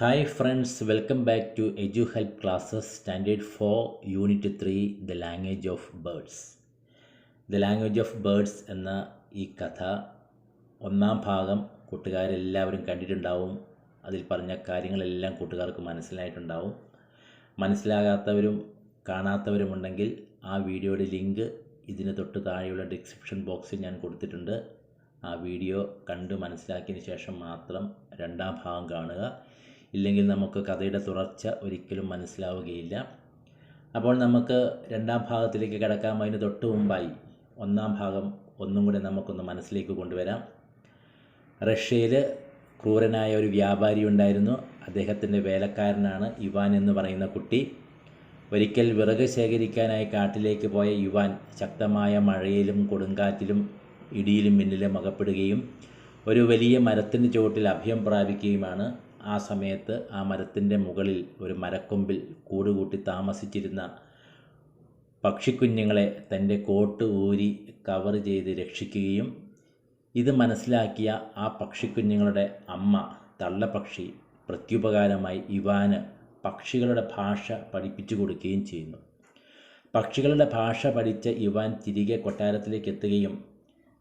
Hi friends, welcome back to EduHelp classes Standard 4 Unit 3 The Language of Birds. The Language of Birds എന്ന ഈ കഥ ഒന്നാം ഭാഗം കൂട്ടുകാരെല്ലാവരും കണ്ടിട്ടുണ്ടാവും. അതിൽ പറഞ്ഞ കാര്യങ്ങളെല്ലാം കൂട്ടുകാർക്ക് മനസ്സിലായിട്ടുണ്ടാവും. മനസ്സിലാകാത്തവരും കാണാത്തവരുമുണ്ടെങ്കിൽ ആ വീഡിയോയുടെ ലിങ്ക് ഇതിന് തൊട്ട് താഴെയുള്ള ഡിസ്ക്രിപ്ഷൻ ബോക്സിൽ ഞാൻ കൊടുത്തിട്ടുണ്ട്. ആ വീഡിയോ കണ്ട് മനസ്സിലാക്കിയതിന് ശേഷം മാത്രം രണ്ടാം ഭാഗം കാണുക. ഇല്ലെങ്കിൽ നമുക്ക് കഥയുടെ തുടർച്ച ഒരിക്കലും മനസ്സിലാവുകയില്ല. അപ്പോൾ നമുക്ക് രണ്ടാം ഭാഗത്തിലേക്ക് കിടക്കാം. അതിന് തൊട്ട് മുമ്പായി ഒന്നാം ഭാഗം ഒന്നും കൂടെ നമുക്കൊന്ന് മനസ്സിലേക്ക് കൊണ്ടുവരാം. റഷ്യയിൽ ക്രൂരനായ ഒരു വ്യാപാരി ഉണ്ടായിരുന്നു. അദ്ദേഹത്തിൻ്റെ വേലക്കാരനാണ് ഇവാൻ എന്ന് പറയുന്ന കുട്ടി. ഒരിക്കൽ വിറക് ശേഖരിക്കാനായി കാട്ടിലേക്ക് പോയ ഇവാൻ ശക്തമായ മഴയിലും കൊടുങ്കാറ്റിലും ഇടിയിലും മിന്നലും അകപ്പെടുകയും ഒരു വലിയ മരത്തിൻ്റെ ചുവട്ടിൽ അഭയം പ്രാപിക്കുകയുമാണ്. ആ സമയത്ത് ആ മരത്തിൻ്റെ മുകളിൽ ഒരു മരക്കൊമ്പിൽ കൂടുകൂട്ടി താമസിച്ചിരുന്ന പക്ഷിക്കുഞ്ഞുങ്ങളെ തൻ്റെ കോട്ട് ഊരി കവർ ചെയ്ത് രക്ഷിക്കുകയും ഇത് മനസ്സിലാക്കിയ ആ പക്ഷിക്കുഞ്ഞുങ്ങളുടെ അമ്മ തള്ളപ്പക്ഷി പ്രത്യുപകാരമായി ഇവാന് പക്ഷികളുടെ ഭാഷ പഠിപ്പിച്ചു കൊടുക്കുകയും ചെയ്യുന്നു. പക്ഷികളുടെ ഭാഷ പഠിച്ച ഇവാൻ തിരികെ കൊട്ടാരത്തിലേക്ക് എത്തുകയും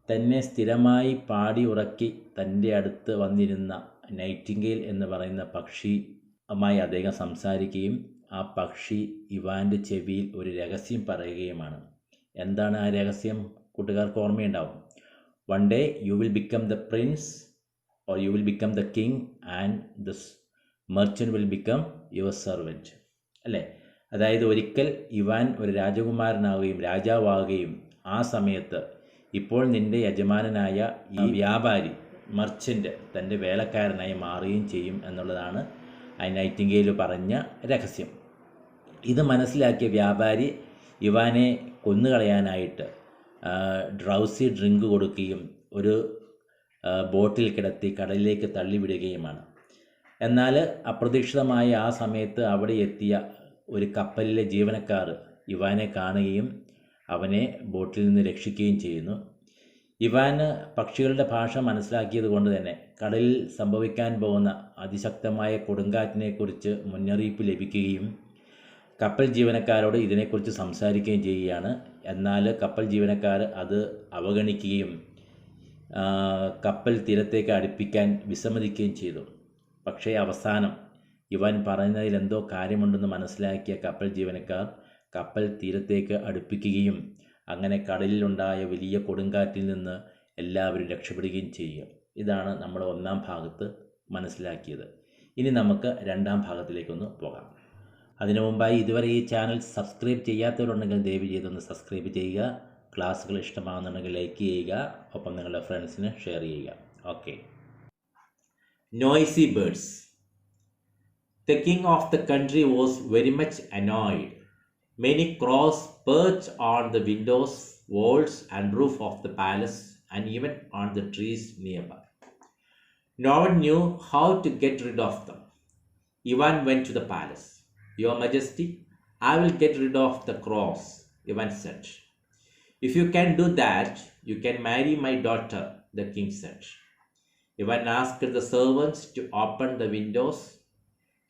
തന്നെ സ്ഥിരമായി പാടി ഉറക്കി തൻ്റെ അടുത്ത് വന്നിരുന്ന നൈറ്റിംഗേൽ എന്ന് പറയുന്ന പക്ഷിയുമായി അദ്ദേഹം സംസാരിക്കുകയും ആ പക്ഷി ഇവാൻ്റെ ചെവിയിൽ ഒരു രഹസ്യം പറയുകയുമാണ്. എന്താണ് ആ രഹസ്യം? കൂട്ടുകാർക്ക് ഓർമ്മയുണ്ടാവും. One day you will become the prince or you will become the king and the merchant will become your servant. അല്ലേ? അതായത് ഒരിക്കൽ ഇവാൻ ഒരു രാജകുമാരനാവുകയും രാജാവാകുകയും ആ സമയത്ത് ഇപ്പോൾ നിൻ്റെ യജമാനനായ ഈ വ്യാപാരി മർച്ചൻ്റ് തൻ്റെ വേലക്കാരനായി മാറുകയും ചെയ്യും എന്നുള്ളതാണ് ആ നൈറ്റിംഗേൽ പറഞ്ഞ രഹസ്യം. ഇത് മനസ്സിലാക്കിയ വ്യാപാരി ഇവാനെ കൊന്നുകളയാനായിട്ട് ഡ്രൗസി ഡ്രിങ്ക് കൊടുക്കുകയും ഒരു ബോട്ടിൽ കിടത്തി കടലിലേക്ക് തള്ളിവിടുകയുമാണ്. എന്നാൽ അപ്രതീക്ഷിതമായ ആ സമയത്ത് അവിടെ എത്തിയ ഒരു കപ്പലിലെ ജീവനക്കാർ ഇവാനെ കാണുകയും അവനെ ബോട്ടിൽ നിന്ന് രക്ഷിക്കുകയും ചെയ്യുന്നു. ഇവാന് പക്ഷികളുടെ ഭാഷ മനസ്സിലാക്കിയത് കൊണ്ട് തന്നെ കടലിൽ സംഭവിക്കാൻ പോകുന്ന അതിശക്തമായ കൊടുങ്കാറ്റിനെക്കുറിച്ച് മുന്നറിയിപ്പ് ലഭിക്കുകയും കപ്പൽ ജീവനക്കാരോട് ഇതിനെക്കുറിച്ച് സംസാരിക്കുകയും ചെയ്യുകയാണ്. എന്നാൽ കപ്പൽ ജീവനക്കാർ അത് അവഗണിക്കുകയും കപ്പൽ തീരത്തേക്ക് അടുപ്പിക്കാൻ വിസമ്മതിക്കുകയും ചെയ്തു. പക്ഷേ അവസാനം ഇവാൻ പറയുന്നതിൽ എന്തോ കാര്യമുണ്ടെന്ന് മനസ്സിലാക്കിയ കപ്പൽ ജീവനക്കാർ കപ്പൽ തീരത്തേക്ക് അടുപ്പിക്കുകയും അങ്ങനെ കടലിലുണ്ടായ വലിയ കൊടുങ്കാറ്റിൽ നിന്ന് എല്ലാവരും രക്ഷപ്പെടുകയും ചെയ്യുക. ഇതാണ് നമ്മൾ ഒന്നാം ഭാഗത്ത് മനസ്സിലാക്കിയത്. ഇനി നമുക്ക് രണ്ടാം ഭാഗത്തിലേക്കൊന്ന് പോകാം. അതിനു മുമ്പായി ഇതുവരെ ഈ ചാനൽ സബ്സ്ക്രൈബ് ചെയ്യാത്തവരുണ്ടെങ്കിൽ ദയവ് ചെയ്തൊന്ന് സബ്സ്ക്രൈബ് ചെയ്യുക. ക്ലാസ്സുകൾ ഇഷ്ടമാകുന്നുണ്ടെങ്കിൽ ലൈക്ക് ചെയ്യുക. ഒപ്പം നിങ്ങളുടെ ഫ്രണ്ട്സിന് ഷെയർ ചെയ്യുക. Okay. Noisy birds. The king of the country was very much annoyed. Many crows perched on the windows, walls and roof of the palace and even on the trees nearby. No one knew how to get rid of them. Ivan went to the palace. Your Majesty, I will get rid of the crows, Ivan said. If you can do that, you can marry my daughter, the king said. Ivan asked the servants to open the windows.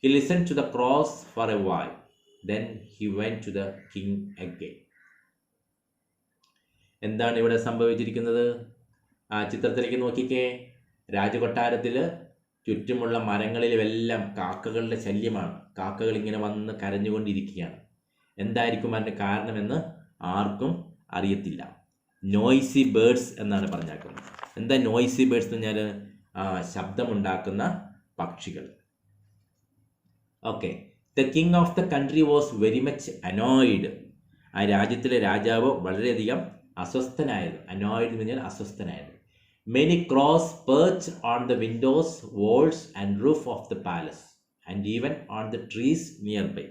He listened to the crows for a while. Then he went to the king again. എന്താണ് ഇവിടെ സംഭവിച്ചിരിക്കുന്നത്? ആ ചിത്രത്തിലേക്ക് നോക്കിക്കേ. രാജകൊട്ടാരത്തിൽ ചുറ്റുമുള്ള മരങ്ങളിലുമെല്ലാം കാക്കകളുടെ ശല്യമാണ്. കാക്കകൾ ഇങ്ങനെ വന്ന് കരഞ്ഞുകൊണ്ടിരിക്കുകയാണ്. എന്തായിരിക്കും അതിൻ്റെ കാരണമെന്ന് ആർക്കും അറിയത്തില്ല. നോയ്സി ബേർഡ്സ് എന്നാണ് പറഞ്ഞേക്കുന്നത്. എന്താ നോയ്സി ബേർഡ്സ് എന്ന് പറഞ്ഞാൽ ശബ്ദമുണ്ടാക്കുന്ന പക്ഷികൾ. Okay. The king of the country was very much annoyed. ആ രാജ്യത്തിലെ രാജാവ് വളരെയധികം അസ്വസ്ഥനായത്. annoyed എന്ന് പറഞ്ഞാൽ അസ്വസ്ഥനായത്. Many crows perched on the windows, walls and roof of the palace and even on the trees nearby.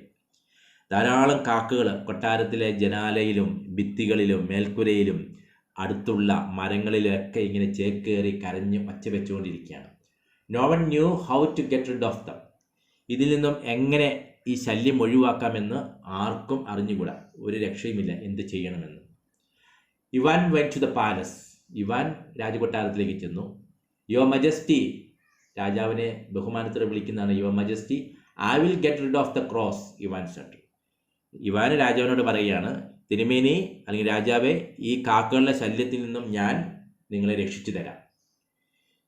ധാരാളം കാക്കകൾ കൊട്ടാരത്തിലെ ജനാലയിലും ഭിത്തികളിലും മേൽക്കുരയിലും അടുത്തുള്ള മരങ്ങളിലൊക്കെ ഇങ്ങനെ ചേക്കേറി കരഞ്ഞ് ഒച്ച വെച്ചുകൊണ്ടിരിക്കുകയാണ്. No one knew how to get rid of them. ഇതിൽ നിന്നും എങ്ങനെ ഈ ശല്യം ഒഴിവാക്കാമെന്ന് ആർക്കും അറിഞ്ഞുകൂടാ. ഒരു രക്ഷയുമില്ല എന്ത് ചെയ്യണമെന്ന്. Ivan went to the palace. Ivan രാജകൊട്ടാരത്തിലേക്ക് ചെന്നു. യുവർ മജസ്റ്റി, രാജാവിനെ ബഹുമാനത്തോടെ വിളിക്കുന്നതാണ് your majesty. I will get rid of the crows, Ivan said. Ivan രാജാവിനോട് പറയുകയാണ്, തിരുമേനി അല്ലെങ്കിൽ രാജാവെ, ഈ കാക്കകളുടെ ശല്യത്തിൽ നിന്നും ഞാൻ നിങ്ങളെ രക്ഷിച്ചു തരാം.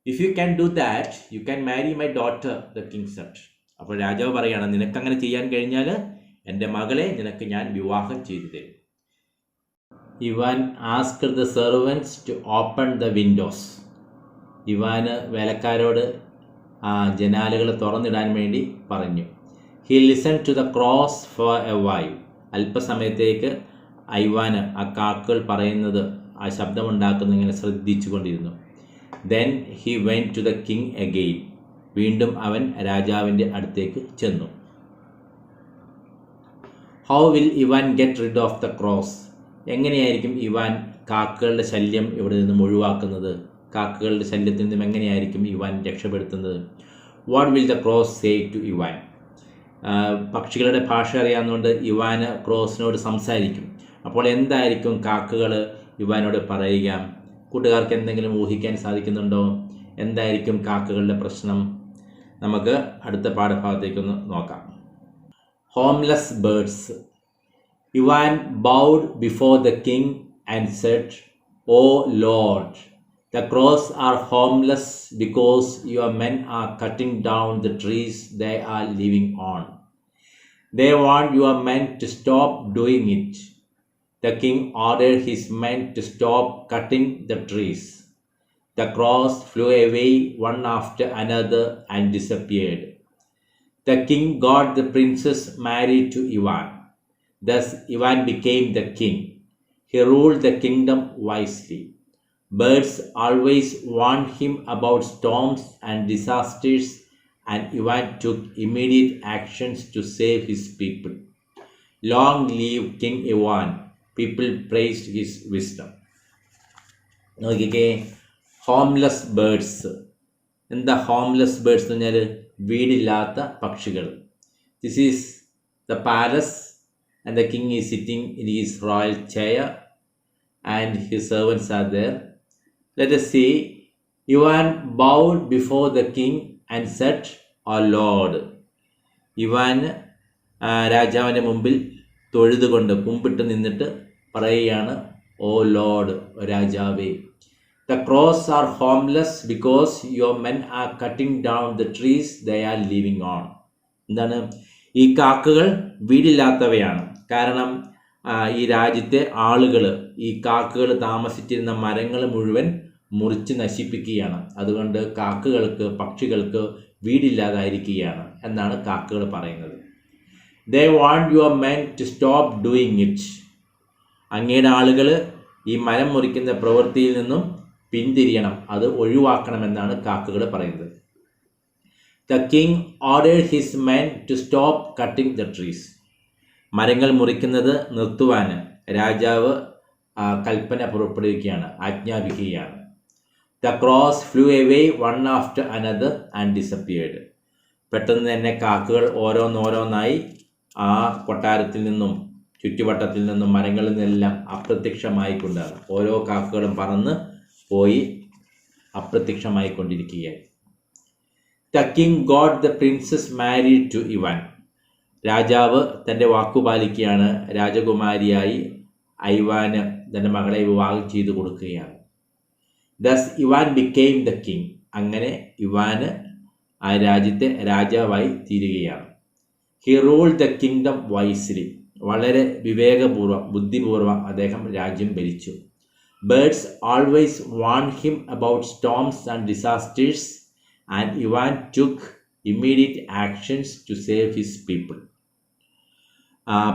If you can do that you can marry my daughter, the king said. അപ്പോൾ രാജാവ് പറയുകയാണ്, നിനക്കങ്ങനെ ചെയ്യാൻ കഴിഞ്ഞാൽ എൻ്റെ മകളെ നിനക്ക് ഞാൻ വിവാഹം ചെയ്തു തരും. Ivan asked the servants to open the windows. ഇവാന് വേലക്കാരോട് ജനാലകൾ തുറന്നിടാൻ വേണ്ടി പറഞ്ഞു. He listen to the crows for a while. അല്പസമയത്തേക്ക് ഇവാന് ആ കാക്കകൾ പറയുന്നത്, ആ ശബ്ദമുണ്ടാക്കുന്നത് ഇങ്ങനെ ശ്രദ്ധിച്ചു കൊണ്ടിരുന്നു. Then he went to the king again. വീണ്ടും അവൻ രാജാവിൻ്റെ അടുത്തേക്ക് ചെന്നു. How will Ivan get rid of the crows? എങ്ങനെയായിരിക്കും ഇവാൻ കാക്കകളുടെ ശല്യം ഇവിടെ നിന്നും ഒഴിവാക്കുന്നത്? കാക്കകളുടെ ശല്യത്തിൽ നിന്നും എങ്ങനെയായിരിക്കും ഇവാൻ രക്ഷപ്പെടുത്തുന്നത്? What will the crows say to Ivan? പക്ഷികളുടെ ഭാഷ അറിയാവുന്നതുകൊണ്ട് ഇവാന് ക്രോസിനോട് സംസാരിക്കും. അപ്പോൾ എന്തായിരിക്കും കാക്കകൾ ഇവാനോട് പറയുക? കൂട്ടുകാർക്ക് എന്തെങ്കിലും ഊഹിക്കാൻ സാധിക്കുന്നുണ്ടോ? എന്തായിരിക്കും കാക്കകളുടെ പ്രശ്നം? നമുക്ക് അടുത്ത പാഠഭാഗത്തേക്കൊന്ന് നോക്കാം. Homeless birds. Ivan bowed before the king and said, oh lord, the crows are homeless because your men are cutting down the trees they are living on. They want your men to stop doing it. The king ordered his men to stop cutting the trees. The crows flew away one after another and disappeared. The king got the princess married to Ivan. Thus Ivan became the king. He ruled the kingdom wisely. Birds always warned him about storms and disasters, and Ivan took immediate actions to save his people. Long live King Ivan. People praised his wisdom. നോക്കിക്കേ, homeless birds. എന്താ homeless birds എന്ന് പറഞ്ഞാൽ? വീടില്ലാത്ത പക്ഷികൾ. This is the palace and the king is sitting in his royal chair and his servants are there. Let us see. Ivan bowed before the king and said, "Our Lord." Ivan രാജാവിൻ്റെ മുമ്പിൽ തൊഴുതുകൊണ്ട് കുമ്പിട്ട് നിന്നിട്ട് പറയുകയാണ്, ഓ Lord, രാജാവേ. The crows are homeless because your men are cutting down the trees they are living on. എന്താണ്? ഈ കാക്കകൾ വീടില്ലാത്തവയാണ്. കാരണം ഈ രാജ്യത്തെ ആളുകൾ ഈ കാക്കകൾ താമസിച്ചിരുന്ന മരങ്ങൾ മുഴുവൻ മുറിച്ച് നശിപ്പിക്കുകയാണ്. അതുകൊണ്ട് കാക്കകൾക്ക്, പക്ഷികൾക്ക് വീടില്ലാതായിരിക്കുകയാണ് എന്നാണ് കാക്കകൾ പറയുന്നത്. They want your men to stop doing it. അങ്ങയുടെ ആളുകൾ ഈ മരം മുറിക്കുന്ന പ്രവൃത്തിയിൽ നിന്നും പിന്തിരിയണം, അത് ഒഴിവാക്കണമെന്നാണ് കാക്കകൾ പറയുന്നത്. The king ordered his men to stop cutting the trees. മരങ്ങൾ മുറിക്കുന്നത് നിർത്തുവാൻ രാജാവ് കൽപ്പന പുറപ്പെടുവിക്കുകയാണ്, ആജ്ഞാപിക്കുകയാണ്. The crows flew away one after another and disappeared. പെട്ടെന്ന് തന്നെ കാക്കകൾ ഓരോന്നോരോന്നായി ആ കൊട്ടാരത്തിൽ നിന്നും ചുറ്റുവട്ടത്തിൽ നിന്നും മരങ്ങളിൽ നിന്നെല്ലാം അപ്രത്യക്ഷമായിക്കൊണ്ടാണ്. ഓരോ കാക്കകളും പറന്ന് പോയി അപ്രത്യക്ഷമായിക്കൊണ്ടിരിക്കുകയായി. The king got the princess married to Ivan. രാജാവ് തൻ്റെ വാക്കുപാലിക്കുകയാണ്. രാജകുമാരിയായി ഐവാന് തൻ്റെ മകളെ വിവാഹം ചെയ്തു കൊടുക്കുകയാണ്. Thus Ivan became the king. അങ്ങനെ ഇവാന് ആ രാജ്യത്തെ രാജാവായി തീരുകയാണ്. He ruled the kingdom wisely. വളരെ വിവേകപൂർവ്വം, ബുദ്ധിപൂർവ്വം അദ്ദേഹം രാജ്യം ഭരിച്ചു. Birds always warned him about storms and disasters, and Ivan took immediate actions to save his people.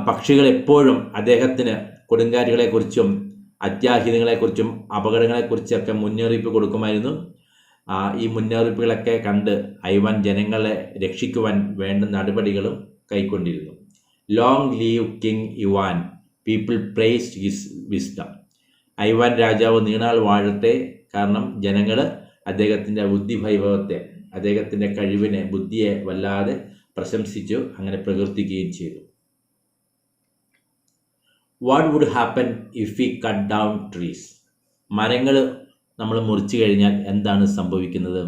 പക്ഷികൾ എപ്പോഴും അദ്ദേഹത്തിന് കൊടുങ്കാറ്റുകളെക്കുറിച്ചും അത്യാഹിതങ്ങളെക്കുറിച്ചും അപകടങ്ങളെക്കുറിച്ചൊക്കെ മുന്നറിയിപ്പ് കൊടുക്കുമായിരുന്നു. ഈ മുന്നറിയിപ്പുകളൊക്കെ കണ്ട് ഐവാൻ ജനങ്ങളെ രക്ഷിക്കുവാൻ വേണ്ട നടപടികളും കൈക്കൊണ്ടിരുന്നു. Long live king Ivan. People praised his wisdom. Ivan രാജാവ് നീണാൾ വാഴട്ടെ. കാരണം ജനങ്ങൾ അദ്ദേഹത്തിൻ്റെ ബുദ്ധിവൈഭവത്തെ, അദ്ദേഹത്തിൻ്റെ കഴിവിനെ, ബുദ്ധിയെ വല്ലാതെ പ്രശംസിച്ചു, അങ്ങനെ പ്രകീർത്തിക്കുകയും ചെയ്തു. What would happen if we cut down trees? മരങ്ങൾ നമ്മൾ മുറിച്ചു കഴിഞ്ഞാൽ എന്താണ് സംഭവിക്കുന്നത്?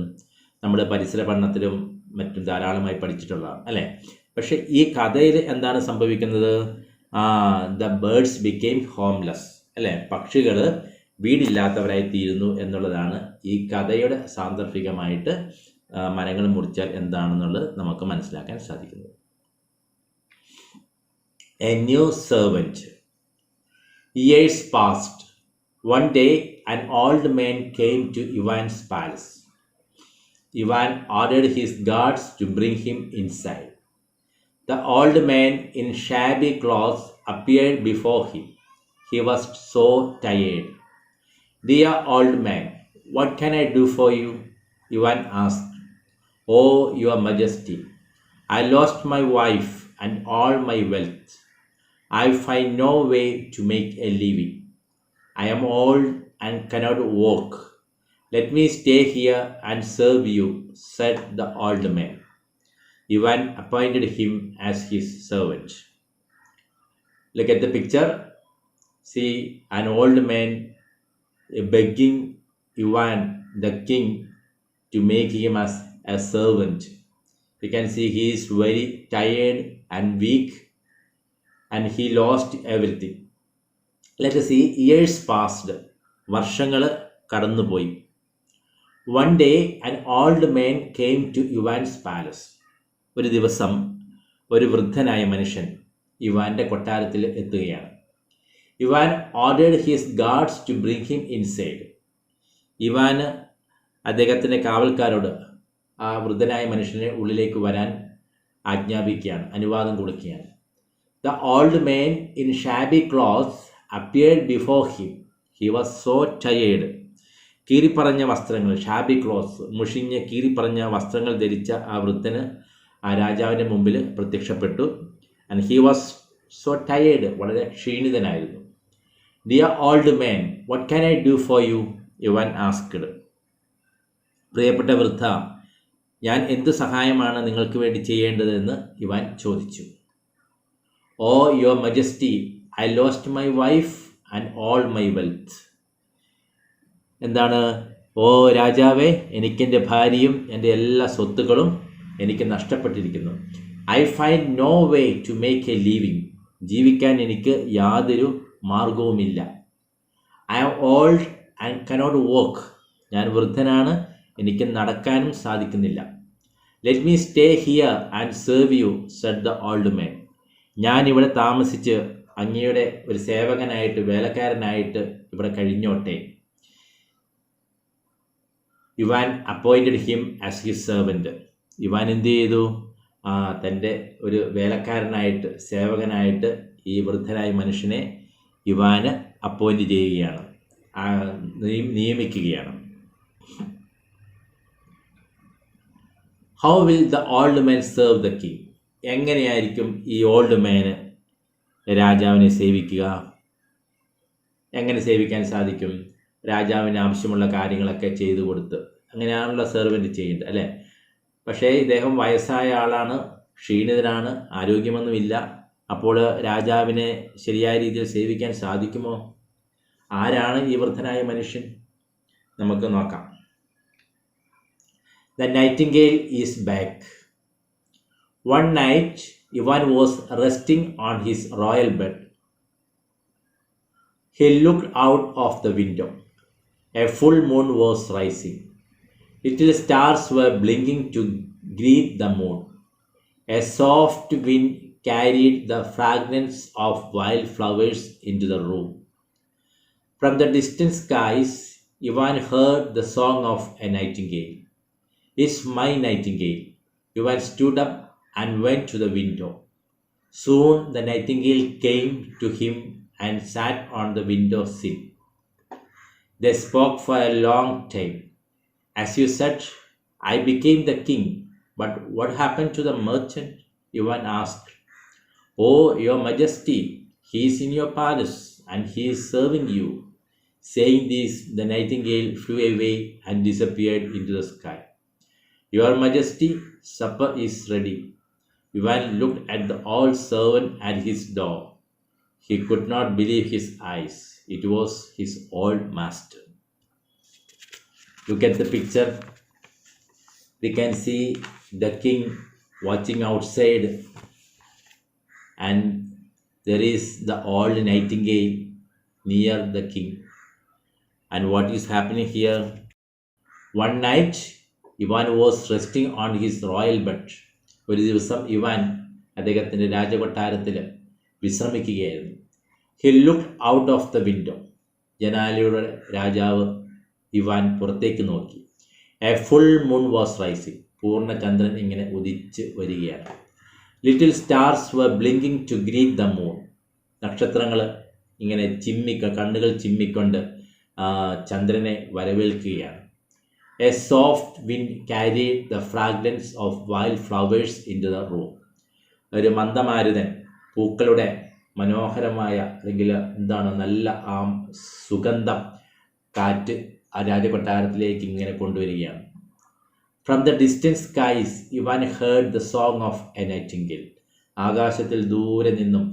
നമ്മൾ പരിസര പഠനത്തിലും മറ്റും ധാരാളമായി പഠിച്ചിട്ടുള്ളതാണ് അല്ലേ. പക്ഷെ ഈ കഥയിൽ എന്താണ് സംഭവിക്കുന്നത്? ദ ബേർഡ്സ് ബിക്കെയിം ഹോംലെസ് അല്ലേ, പക്ഷികൾ വീടില്ലാത്തവരായി തീരുന്നു എന്നുള്ളതാണ് ഈ കഥയുടെ സാന്ദർഭികമായിട്ട് മരങ്ങൾ മുറിച്ചാൽ എന്താണെന്നുള്ളത് നമുക്ക് മനസ്സിലാക്കാൻ സാധിക്കുന്നത്. A new servant. Years passed. One day, an old man came to Ivan's palace. Ivan ordered his guards to bring him inside. The old man in shabby clothes appeared before him. He was so tired. "Dear old man, what can I do for you?" Ivan asked. "Oh, your majesty, I lost my wife and all my wealth. I find no way to make a living. I am old and cannot walk. Let me stay here and serve you," said the old man. Ivan appointed him as his servant. Look at the picture. See an old man begging Ivan, the king, to make him as a servant. You can see he is very tired and weak and he lost everything. Let us see, years passed. വർഷങ്ങൾ കടന്നുപോയി. One day an old man came to Ivan's palace. ഒരു ദിവസം ഒരു വൃദ്ധനായ മനുഷ്യൻ ഇവാന്റെ കൊട്ടാരത്തിൽ എത്തുകയാണ്. Ivan ordered his guards to bring him inside. ഇവാന് അദ്ദേഹത്തിൻ്റെ കാവൽക്കാരോട് ആ വൃദ്ധനായ മനുഷ്യനെ ഉള്ളിലേക്ക് വരാൻ ആജ്ഞാപിക്കുകയാണ്, അനുവാദം കൊടുക്കുകയാണ്. The old man in shabby clothes appeared before him. He was so tired. കീറിപ്പറഞ്ഞ വസ്ത്രങ്ങൾ, ഷാബി ക്ലോത്ത്സ്, മുഷിഞ്ഞ കീറിപ്പറഞ്ഞ വസ്ത്രങ്ങൾ ധരിച്ച ആ വൃദ്ധന് ആ രാജാവിൻ്റെ മുമ്പിൽ പ്രത്യക്ഷപ്പെട്ടു. And he was so tired, വളരെ ക്ഷീണിതനായിരുന്നു. "Dear old man, what can I do for you?" Ivan asked. പ്രിയപ്പെട്ട വൃദ്ധ, ഞാൻ എന്ത് സഹായമാണ് നിങ്ങൾക്ക് വേണ്ടി ചെയ്യേണ്ടതെന്ന് ഇവാൻ ചോദിച്ചു. "Oh, your majesty, I lost my wife and all my wealth." എന്താണ്? "ഓ രാജാവേ, എനിക്കെൻ്റെ ഭാര്യയും എൻ്റെ എല്ലാ സ്വത്തുക്കളും എനിക്ക് നഷ്ടപ്പെട്ടിരിക്കുന്നു. I find no way to make a living. ജീവിക്കാൻ എനിക്ക് യാതൊരു മാർഗവുമില്ല. I am old and cannot walk. ഞാൻ വൃദ്ധനാണ്, എനിക്ക് നടക്കാനും സാധിക്കുന്നില്ല. Let me stay here and serve you," said the old man. ഞാൻ ഇവിടെ താമസിച്ച് അങ്ങയുടെ ഒരു സേവകനായിട്ട്, വേലക്കാരനായിട്ട് ഇവിടെ കഴിഞ്ഞോട്ടെ. Ivan appointed him as his servant. Ivan എന്ത് ചെയ്തു? തൻ്റെ ഒരു വേലക്കാരനായിട്ട്, സേവകനായിട്ട് ഈ വൃദ്ധനായ മനുഷ്യനെ ഇവാന് അപ്പോയിൻറ്റ് ചെയ്യുകയാണ്, നിയമിക്കുകയാണ്. How will the old man serve the king? എങ്ങനെയായിരിക്കും ഈ ഓൾഡ് മാന് രാജാവിനെ സേവിക്കുക? എങ്ങനെ സേവിക്കാൻ സാധിക്കും? രാജാവിന് ആവശ്യമുള്ള കാര്യങ്ങളൊക്കെ ചെയ്തു കൊടുത്ത്, അങ്ങനെയാണുള്ള സെർവൻറ്റ് ചെയ്യേണ്ടത് അല്ലേ. പക്ഷേ ഇദ്ദേഹം വയസ്സായ ആളാണ്, ക്ഷീണിതനാണ്, ആരോഗ്യമൊന്നുമില്ല. അപ്പോൾ രാജാവിനെ ശരിയായ രീതിയിൽ സേവിക്കാൻ സാധിക്കുമോ? ആരാണ് ഈ വൃദ്ധനായ മനുഷ്യൻ? നമുക്ക് നോക്കാം. The Nightingale is back. One night, Ivan was resting on his royal bed. He looked out of the window. A full moon was rising. Little stars were blinking to greet the moon. A soft wind carried the fragrance of wildflowers into the room. From the distant skies, Ivan heard the song of a nightingale. "It's my nightingale." Ivan stood up and went to the window. Soon the nightingale came to him and sat on the window sill. They spoke for a long time. "As you said, I became the king, but what happened to the merchant?" Ivan asked. "Oh, your majesty, he is in your palace and he is serving you." Saying this, the nightingale flew away and disappeared into the sky. "Your majesty, supper is ready." Ivan looked at the old servant at his door. He could not believe his eyes. It was his old master. Look at the picture. we can see the king watching outside, and there is the old nightingale near the king. And what is happening here? One night, Ivan was resting on his royal bed. ഒരു ദിവസം Ivan അദ്ദേഹത്തിൻ്റെ രാജകൊട്ടാരത്തിൽ വിശ്രമിക്കുകയായിരുന്നു. He looked out of the window. ജനാലയുടെ രാജാവ് Ivan പുറത്തേക്ക് നോക്കി. A full moon was rising. പൂർണ്ണചന്ദ്രൻ ഇങ്ങനെ ഉദിച്ച് വരികയാണ്. Little stars were blinking to greet the moon. നക്ഷത്രങ്ങൾ ഇങ്ങനെ കണ്ണുകൾ ചിമ്മിക്കൊണ്ട് ചന്ദ്രനെ വരവേൽക്കുകയാണ്. A soft wind carried the fragrance of wild flowers into the room. ഒരു മന്ദമാരുതൻ പൂക്കളുടെ മനോഹരമായ അല്ലെങ്കിൽ നല്ല ആ സുഗന്ധം കാറ്റ് ആ രാജകൊട്ടാരത്തിലേക്ക് ഇങ്ങനെ കൊണ്ടുവരികയാണ്. From the distant skies, Ivan heard the song of a nightingale. ആകാശത്തിൽ ദൂരെ നിന്നും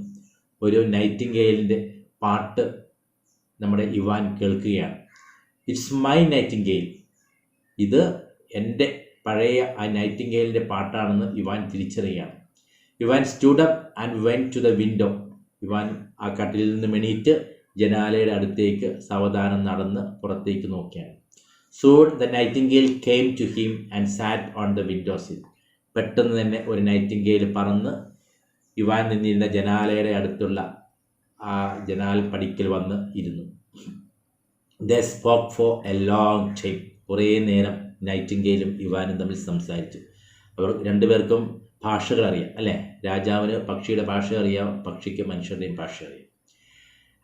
ഒരു നൈറ്റിംഗെയിലിൻ്റെ പാട്ട് നമ്മുടെ ഇവാൻ കേൾക്കുകയാണ്. It's my nightingale. ഇത് എൻ്റെ പഴയ ആ നൈറ്റിംഗെയിലിൻ്റെ പാട്ടാണെന്ന് ഇവാൻ തിരിച്ചറിയുകയാണ്. Ivan stood up and went to the window. Ivan ആ കട്ടിലിൽ നിന്ന് എണീറ്റ് ജനാലയുടെ അടുത്തേക്ക് സാവധാനം നടന്ന് പുറത്തേക്ക് നോക്കിയാണ്. Soon the nightingale came to him and sat on the window sill. പെട്ടെന്ന് തന്നെ ഒരു നൈറ്റിംഗെയിൽ പറന്ന് ഇവാൻ നിന്നിരുന്ന ജനാലയുടെ അടുത്തുള്ള ആ ജനാൽ പടിക്കൽ വന്ന് ഇരുന്നു. They spoke for a long time. കുറേ നേരം നൈറ്റിംഗെയിലും ഇവാനും തമ്മിൽ സംസാരിച്ചു. അവർ രണ്ടുപേർക്കും ഭാഷകൾ അറിയാം അല്ലേ? രാജാവിന് പക്ഷിയുടെ ഭാഷ അറിയാം, പക്ഷിക്ക് മനുഷ്യരുടെയും ഭാഷ അറിയാം.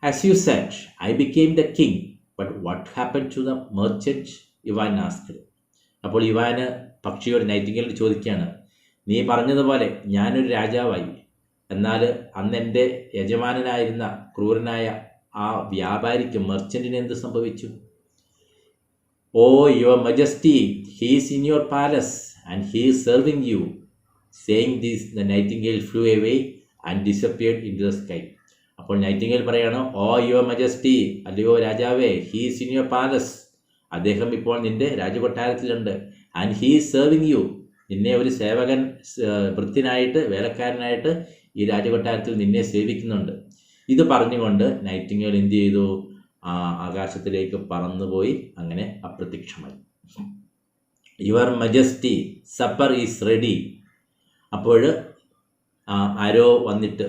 As you said, I became the king, but what happened to the merchant? Ivan asked. അപ്പോൾ ഇവാന് പക്ഷിയോട് നൈറ്റിംഗെയിൽ ചോദിക്കുകയാണ്, നീ പറഞ്ഞതുപോലെ ഞാനൊരു രാജാവായി, എന്നാൽ അന്ന് എൻ്റെ യജമാനനായിരുന്ന ക്രൂരനായ ആ വ്യാപാരിക്ക് മെർച്ചൻറ്റിന് എന്ത് സംഭവിച്ചു? Oh, your majesty, he is in your palace and he is serving you. Saying this, the nightingale flew away and disappeared into the sky. അപ്പോൾ നൈറ്റിംഗേൽ പറയാണ്, ഓ യുവർ മജസ്റ്റി, അല്ലയോ രാജാവേ, he is in your palace. അദ്ദേഹം ഇപ്പോൾ നിന്റെ രാജകൊട്ടാരത്തിലുണ്ട്. And he is serving you. നിന്നെ ഒരു സേവകൻ, ഭൃത്യനായിട്ട്, വേലക്കാരനായിട്ട് ഈ രാജകൊട്ടാരത്തിൽ നിന്നെ സേവിക്കുന്നുണ്ട്. ഇത് പറഞ്ഞുകൊണ്ട് നൈറ്റിംഗേൽ എന്ത് ചെയ്തു? ആകാശത്തിലേക്ക് പറന്നുപോയി അങ്ങനെ അപ്രത്യക്ഷമായി. Your majesty, supper is ready. അപ്പോൾ ആരോ വന്നിട്ട്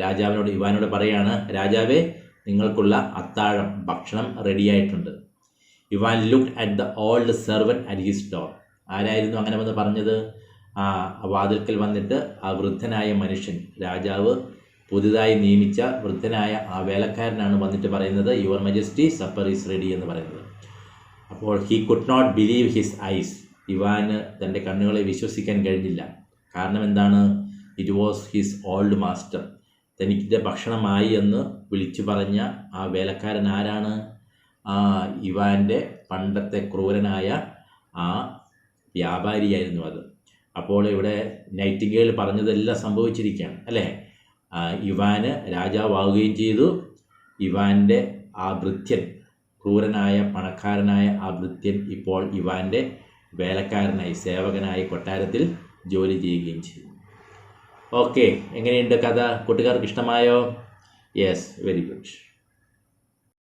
രാജാവിനോട്, ഇവാനോട് പറയാണ്, രാജാവേ, നിങ്ങൾക്കുള്ള അത്താഴം, ഭക്ഷണം റെഡിയായിട്ടുണ്ട്. Ivan looked at the old servant at his door. ആരായിരുന്നു അങ്ങനെ വന്ന് പറഞ്ഞത്? വാതിൽക്കൽ വന്നിട്ട് ആ വൃദ്ധനായ മനുഷ്യൻ, രാജാവ് പുതുതായി നിയമിച്ച വൃദ്ധനായ ആ വേലക്കാരനാണ് വന്നിട്ട് പറയുന്നത്, your majesty, supper is ready എന്ന് പറയുന്നത്. അപ്പോൾ he could not believe his eyes. ഇവാന് തൻ്റെ കണ്ണുകളെ വിശ്വസിക്കാൻ കഴിഞ്ഞില്ല. കാരണം എന്താണ്? It was his old master. തനിക്കിൻ്റെ ഭക്ഷണമായി എന്ന് വിളിച്ചു പറഞ്ഞ ആ വേലക്കാരൻ ആരാണ്? ഇവാൻ്റെ പണ്ടത്തെ ക്രൂരനായ ആ വ്യാപാരിയായിരുന്നു അത്. അപ്പോൾ ഇവിടെ നൈറ്റിംഗേൽ പറഞ്ഞതെല്ലാം സംഭവിച്ചിരിക്കുകയാണ് അല്ലേ? ഇവാന് രാജാവാവുകയും ചെയ്തു. ഇവാൻ്റെ ആ ഭൃത്യൻ, ക്രൂരനായ പണക്കാരനായ ആ ഭൃത്യൻ ഇപ്പോൾ ഇവാൻ്റെ വേലക്കാരനായി, സേവകനായി കൊട്ടാരത്തിൽ ജോലി ചെയ്യുകയും ചെയ്തു. ഓക്കെ, എങ്ങനെയുണ്ട് കഥ? കൂട്ടുകാർക്ക് ഇഷ്ടമായോ? Yes, very good.